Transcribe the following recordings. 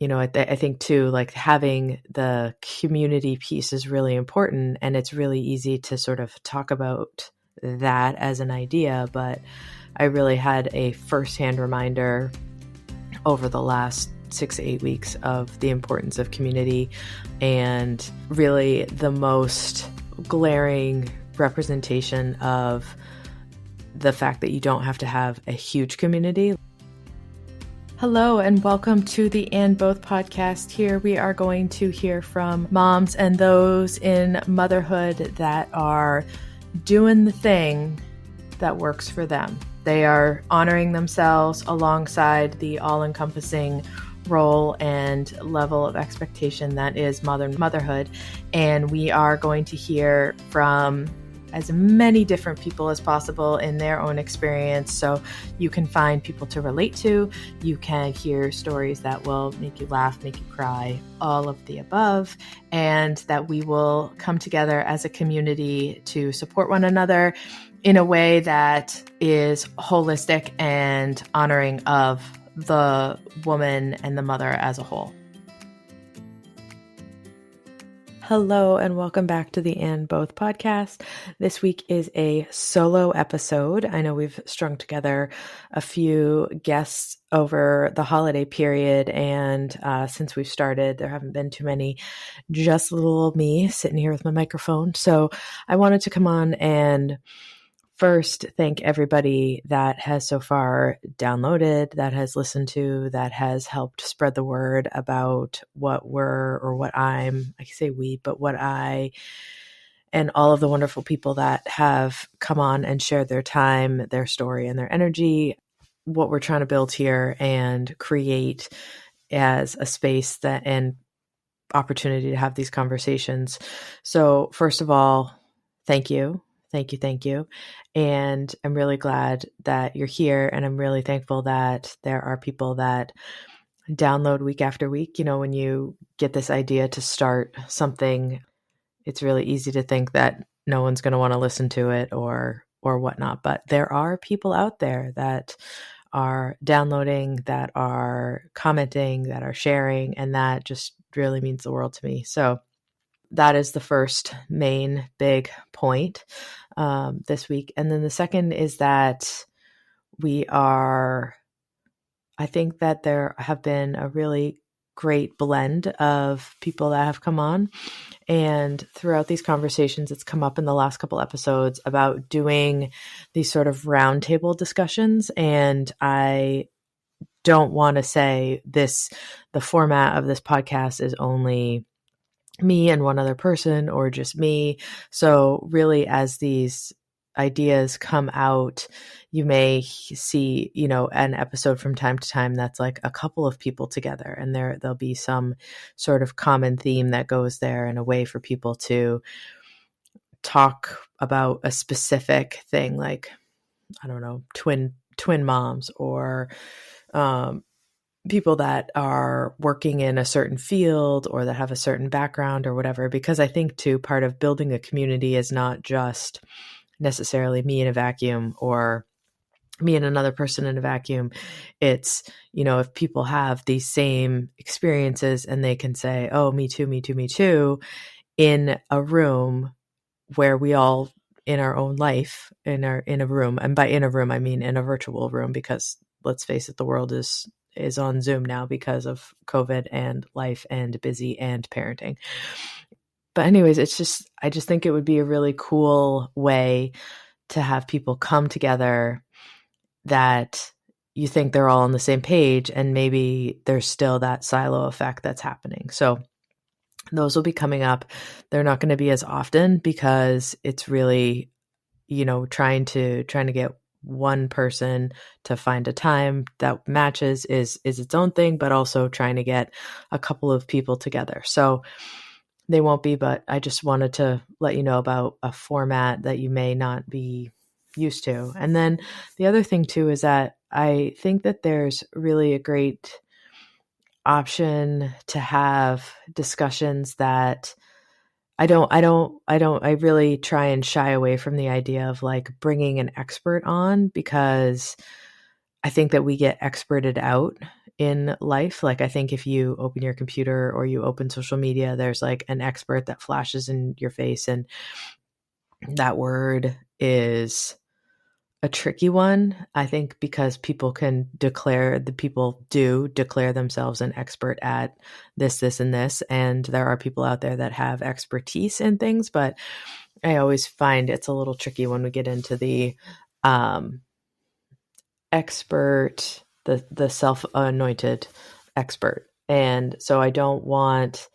I think too, like having the community piece is really important, and it's really easy to sort of talk about that as an idea, but I really had a firsthand reminder over the last 6 to 8 weeks of the importance of community, and really the most glaring representation of the fact that you don't have to have a huge community. Hello and welcome to the And Both podcast. Here we are going to hear from moms and those in motherhood that are doing the thing that works for them. They are honoring themselves alongside the all-encompassing role and level of expectation that is motherhood. And we are going to hear from as many different people as possible in their own experience. So you can find people to relate to. You can hear stories that will make you laugh, make you cry, all of the above, and that we will come together as a community to support one another in a way that is holistic and honoring of the woman and the mother as a whole. Hello and welcome back to the And Both podcast. This week is a solo episode. I know we've strung together a few guests over the holiday period, and since we've started, there haven't been too many, just little old me sitting here with my microphone. So I wanted to come on and first, thank everybody that has so far downloaded, that has listened to, that has helped spread the word about what I say we, but what I and all of the wonderful people that have come on and shared their time, their story, and their energy, what we're trying to build here and create as a space that and opportunity to have these conversations. So first of all, thank you. Thank you. And I'm really glad that you're here. And I'm really thankful that there are people that download week after week. You know, when you get this idea to start something, it's really easy to think that no one's going to want to listen to it or whatnot. But there are people out there that are downloading, that are commenting, that are sharing, and that just really means the world to me. So that is the first main big point this week. And then the second is that I think that there have been a really great blend of people that have come on. And throughout these conversations, it's come up in the last couple episodes about doing these sort of roundtable discussions. And I don't want to say the format of this podcast is only me and one other person or just me. So really, as these ideas come out, you may see, an episode from time to time that's like a couple of people together, and there'll be some sort of common theme that goes there and a way for people to talk about a specific thing, like, I don't know, twin moms or people that are working in a certain field or that have a certain background or whatever. Because I think too, part of building a community is not just necessarily me in a vacuum or me and another person in a vacuum. It's, if people have these same experiences and they can say, oh, me too, in a room where we all in our own life, in a room, and by in a room, I mean in a virtual room, because let's face it, the world is on Zoom now because of COVID and life and busy and parenting. But anyways, I just think it would be a really cool way to have people come together that you think they're all on the same page, and maybe there's still that silo effect that's happening. So those will be coming up. They're not going to be as often because it's really, trying to get one person to find a time that matches is its own thing, but also trying to get a couple of people together. So they won't be, but I just wanted to let you know about a format that you may not be used to. And then the other thing too is that I think that there's really a great option to have discussions that I really try and shy away from the idea of like bringing an expert on, because I think that we get experted out in life. Like, I think if you open your computer or you open social media, there's like an expert that flashes in your face, and that word is a tricky one, I think, because people do declare themselves an expert at this, and this. And there are people out there that have expertise in things, but I always find it's a little tricky when we get into the expert, the self-anointed expert. And so I don't want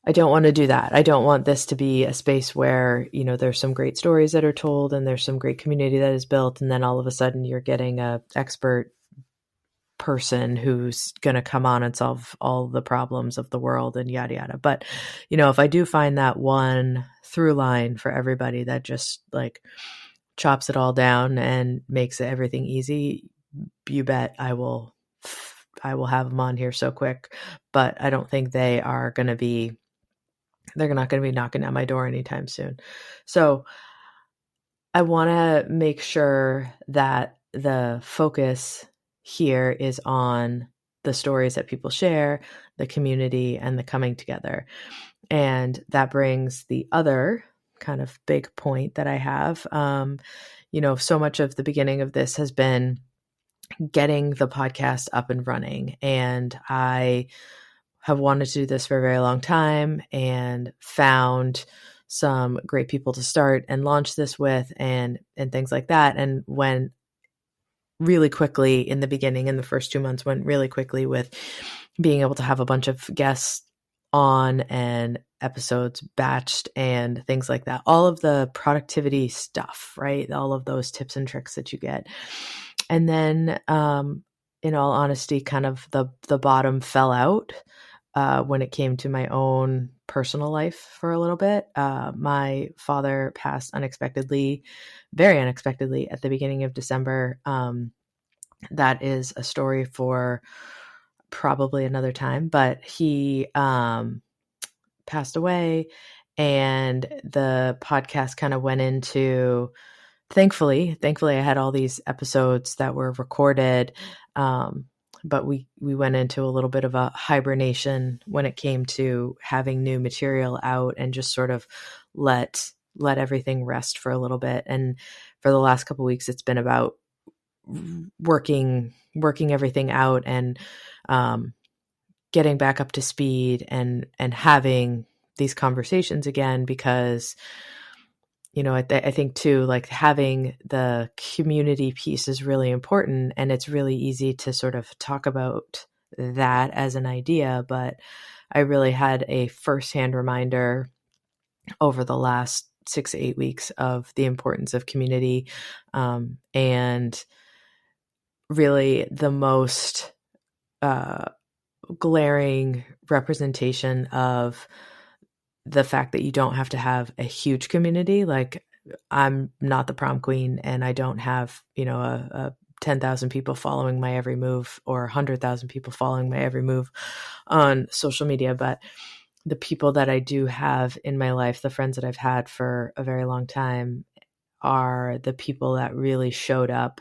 to do that. I don't want this to be a space where, there's some great stories that are told and there's some great community that is built, and then all of a sudden you're getting a expert person who's going to come on and solve all the problems of the world and yada yada. But, if I do find that one through line for everybody that just like chops it all down and makes everything easy, you bet I will have them on here so quick. But I don't think they're not going to be knocking at my door anytime soon. So I want to make sure that the focus here is on the stories that people share, the community, and the coming together. And that brings the other kind of big point that I have. So much of the beginning of this has been getting the podcast up and running. And I have wanted to do this for a very long time and found some great people to start and launch this with and things like that. And when really quickly in the beginning, in the first 2 months, went really quickly with being able to have a bunch of guests on and episodes batched and things like that. All of the productivity stuff, right? All of those tips and tricks that you get. And then, in all honesty, kind of the bottom fell out when it came to my own personal life for a little bit. My father passed very unexpectedly at the beginning of December. That is a story for probably another time, but he passed away, and the podcast kind of went into, thankfully I had all these episodes that were recorded, but we went into a little bit of a hibernation when it came to having new material out and just sort of let everything rest for a little bit. And for the last couple of weeks, it's been about working everything out and getting back up to speed and having these conversations again, because I think too, like, having the community piece is really important, and it's really easy to sort of talk about that as an idea. But I really had a firsthand reminder over the last 6 to 8 weeks of the importance of community, and really the most glaring representation of the fact that you don't have to have a huge community. Like, I'm not the prom queen, and I don't have, a 10,000 people following my every move or 100,000 people following my every move on social media. But the people that I do have in my life, the friends that I've had for a very long time, are the people that really showed up,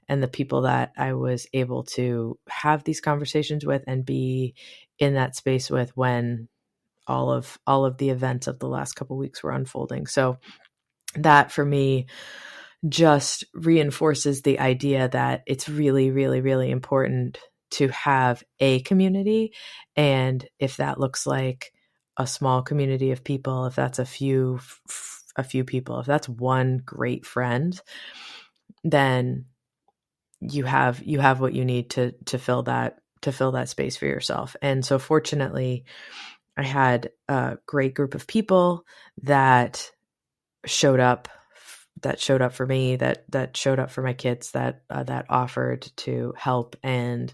and the people that I was able to have these conversations with and be in that space with when all of the events of the last couple of weeks were unfolding. So that for me just reinforces the idea that it's really, really, really important to have a community. And if that looks like a small community of people, if that's a few people, if that's one great friend, then you have what you need to fill that space for yourself. And so fortunately, I had a great group of people that showed up for me, that showed up for my kids, that offered to help. And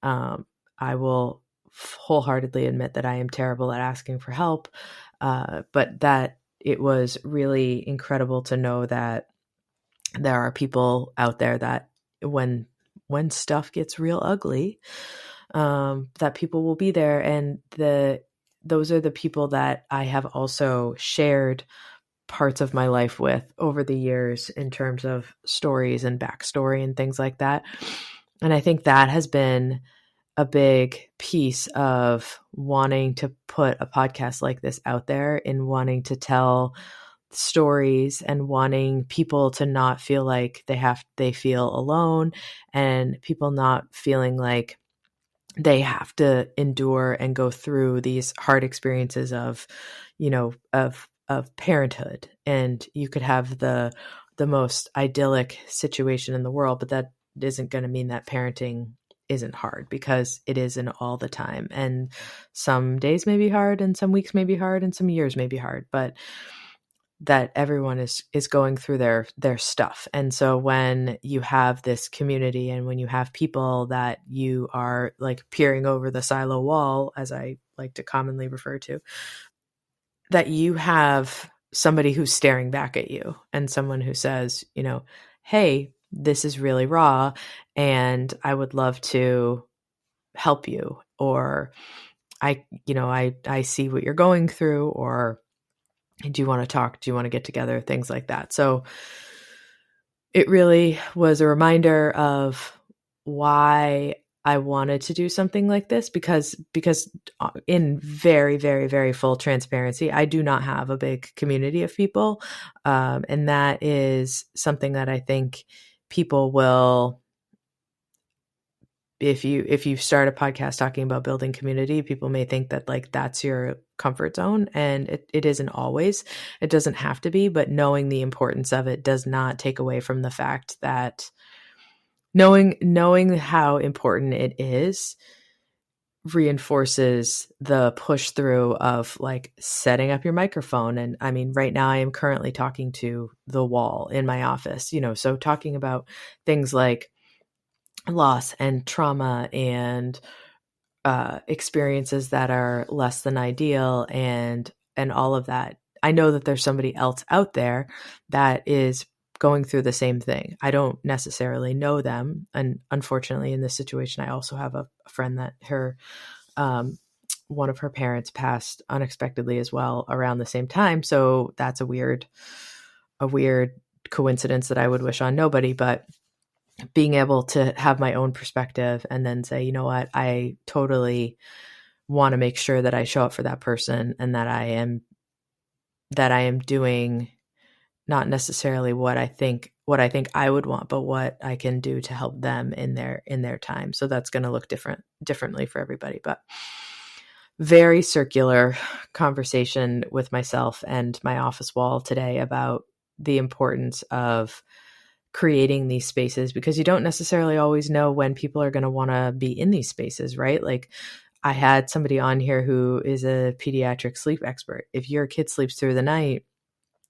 I will wholeheartedly admit that I am terrible at asking for help, but that it was really incredible to know that there are people out there that when stuff gets real ugly, that people will be there. And those are the people that I have also shared parts of my life with over the years in terms of stories and backstory and things like that. And I think that has been a big piece of wanting to put a podcast like this out there, and wanting to tell stories and wanting people to not feel like they feel alone, and people not feeling like they have to endure and go through these hard experiences of, of parenthood. And you could have the most idyllic situation in the world, but that isn't going to mean that parenting isn't hard, because it isn't all the time. And some days may be hard, and some weeks may be hard, and some years may be hard, but that everyone is going through their stuff. And so when you have this community, and when you have people that you are like peering over the silo wall, as I like to commonly refer to, that you have somebody who's staring back at you, and someone who says, hey, this is really raw, and I would love to help you, or I see what you're going through, or do you want to talk? Do you want to get together? Things like that. So it really was a reminder of why I wanted to do something like this, because in very, very, very full transparency, I do not have a big community of people. And that is something that I think people will, if you start a podcast talking about building community, people may think that like that's your comfort zone, and it isn't always. It doesn't have to be, but knowing the importance of it does not take away from the fact that knowing how important it is reinforces the push through of like setting up your microphone. And I mean, right now I am currently talking to the wall in my office, so talking about things like loss and trauma and experiences that are less than ideal, and all of that. I know that there's somebody else out there that is going through the same thing. I don't necessarily know them, and unfortunately in this situation I also have a friend that one of her parents passed unexpectedly as well around the same time. So that's a weird coincidence that I would wish on nobody. But being able to have my own perspective and then say, you know what, I totally want to make sure that I show up for that person, and that I am doing not necessarily what I think I would want, but what I can do to help them in their time. So that's going to look differently for everybody. But very circular conversation with myself and my office wall today about the importance of creating these spaces, because you don't necessarily always know when people are going to want to be in these spaces, right? Like I had somebody on here who is a pediatric sleep expert. If your kid sleeps through the night,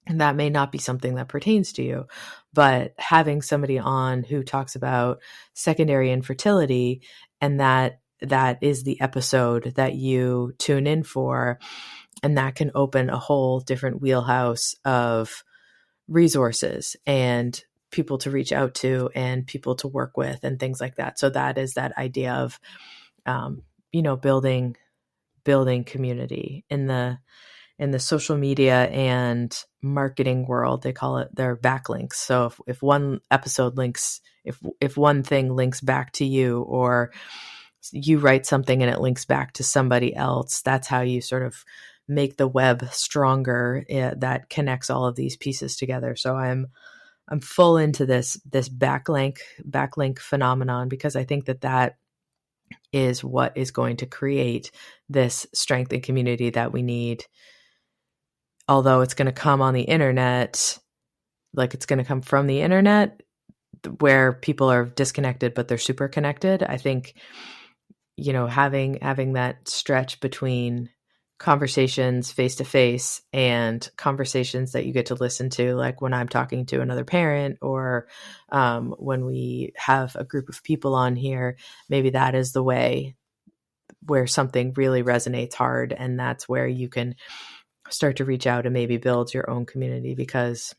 that may not be something that pertains to you, but having somebody on who talks about secondary infertility, and that is the episode that you tune in for, and that can open a whole different wheelhouse of resources and people to reach out to and people to work with and things like that. So that is that idea of, building community in the social media and marketing world. They call it their backlinks. So if one episode links, if one thing links back to you, or you write something and it links back to somebody else, that's how you sort of make the web stronger, that connects all of these pieces together. So I'm full into this backlink phenomenon, because I think that is what is going to create this strength and community that we need. Although it's going to come on the internet, like it's going to come from the internet where people are disconnected, but they're super connected. I think, having that stretch between conversations face to face and conversations that you get to listen to, like when I'm talking to another parent, or when we have a group of people on here, maybe that is the way where something really resonates hard. And that's where you can start to reach out and maybe build your own community, because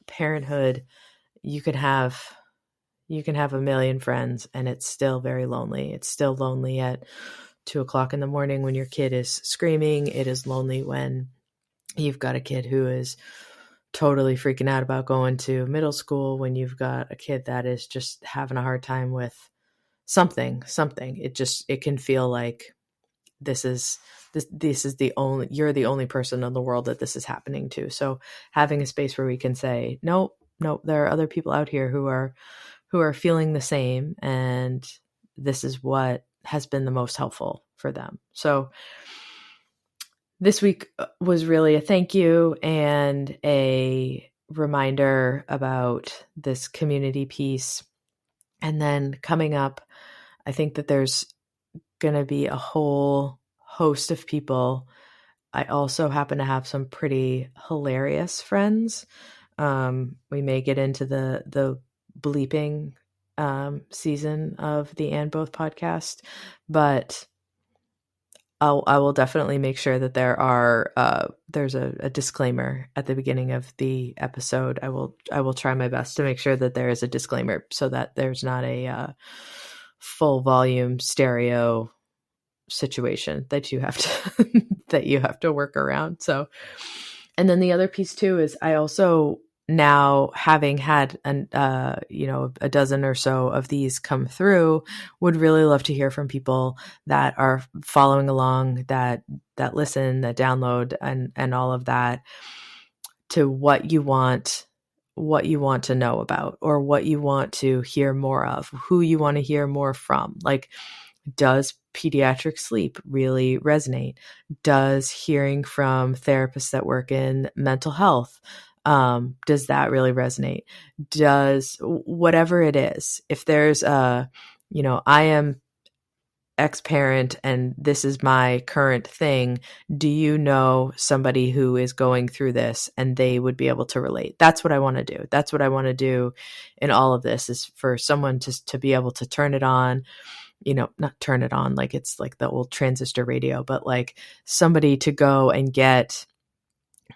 parenthood, you can have a million friends and it's still very lonely. It's still lonely at 2:00 in the morning when your kid is screaming. It is lonely when you've got a kid who is totally freaking out about going to middle school, when you've got a kid that is just having a hard time with something. It can feel like this is you're the only person in the world that this is happening to. So having a space where we can say, no, there are other people out here who are feeling the same, and this is what has been the most helpful for them. So this week was really a thank you and a reminder about this community piece. And then coming up, I think that there's going to be a whole host of people. I also happen to have some pretty hilarious friends. We may get into the bleeping season of the And Both podcast, but I will definitely make sure that there's a disclaimer at the beginning of the episode. I will try my best to make sure that there is a disclaimer so that there's not a full volume stereo situation that you have to work around. So, and then the other piece too is I also, now having had a dozen or so of these come through, would really love to hear from people that are following along, that listen, that download, and all of that, to what you want to know about, or what you want to hear more of, who you want to hear more from. Like, does pediatric sleep really resonate? Does hearing from therapists that work in mental health, does that really resonate? Does whatever it is, if there's I am ex-parent and this is my current thing, do you know somebody who is going through this and they would be able to relate? That's what I want to do. That's what I want to do in all of this, is for someone to be able to turn it on, not turn it on like it's like the old transistor radio, but like somebody to go and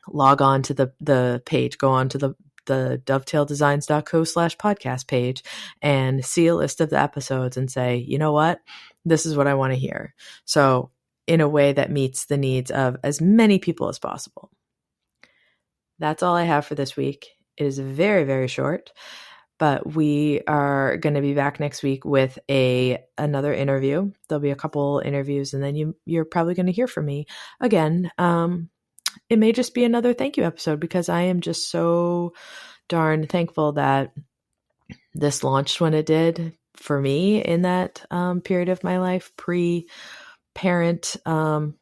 log on to the page, go on to the dovetaildesigns.co/podcast page and see a list of the episodes and say, you know what, this is what I want to hear. So in a way that meets the needs of as many people as possible. That's all I have for this week. It is very, very short, but we are going to be back next week with another interview. There'll be a couple interviews, and then you're probably going to hear from me again. It may just be another thank you episode, because I am just so darn thankful that this launched when it did for me in that period of my life, pre-parent, no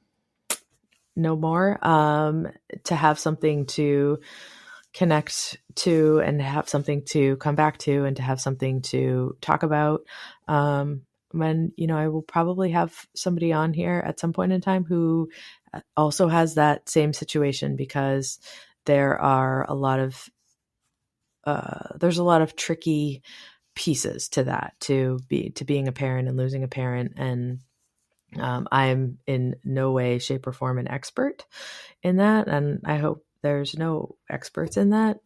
more, to have something to connect to and have something to come back to and to have something to talk about. When, I will probably have somebody on here at some point in time who also has that same situation, because there are there's a lot of tricky pieces to that, to being a parent and losing a parent. And I'm in no way, shape, or form an expert in that. And I hope there's no experts in that.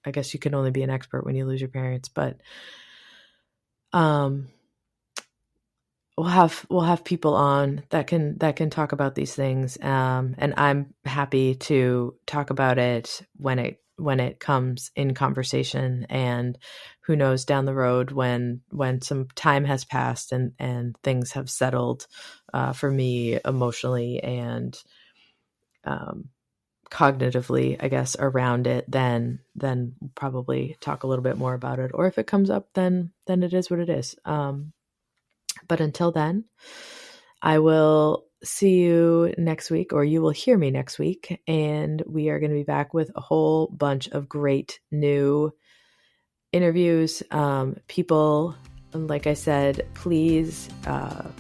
I guess you can only be an expert when you lose your parents, but we'll have people on that can talk about these things. And I'm happy to talk about it when it comes in conversation, and who knows, down the road when some time has passed and things have settled for me emotionally and cognitively, I guess, around it, then probably talk a little bit more about it. Or if it comes up, then it is what it is. But until then, I will see you next week, or you will hear me next week, and we are going to be back with a whole bunch of great new interviews. People, like I said, please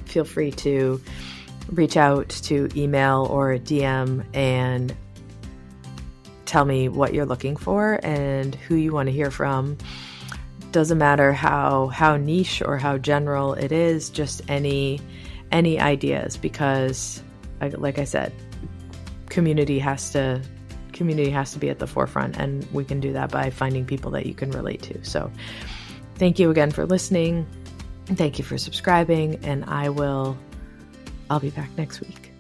feel free to reach out to email or DM and tell me what you're looking for and who you want to hear from. Doesn't matter how niche or how general it is, just any ideas, because like I said, community has to be at the forefront, and we can do that by finding people that you can relate to. So thank you again for listening. Thank you for subscribing, and I'll be back next week.